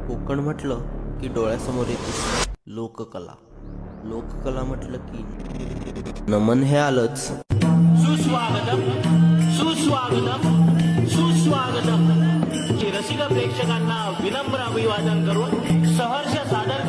कोकण म्हटलं की डोळ्यासमोर येते लोककला. लोककला म्हटलं की नमन हे आलंच. सुस्वागतम सुस्वागतम सुस्वागतम. रसिक प्रेक्षकांना विनम्र अभिवादन करून सहर्ष सादर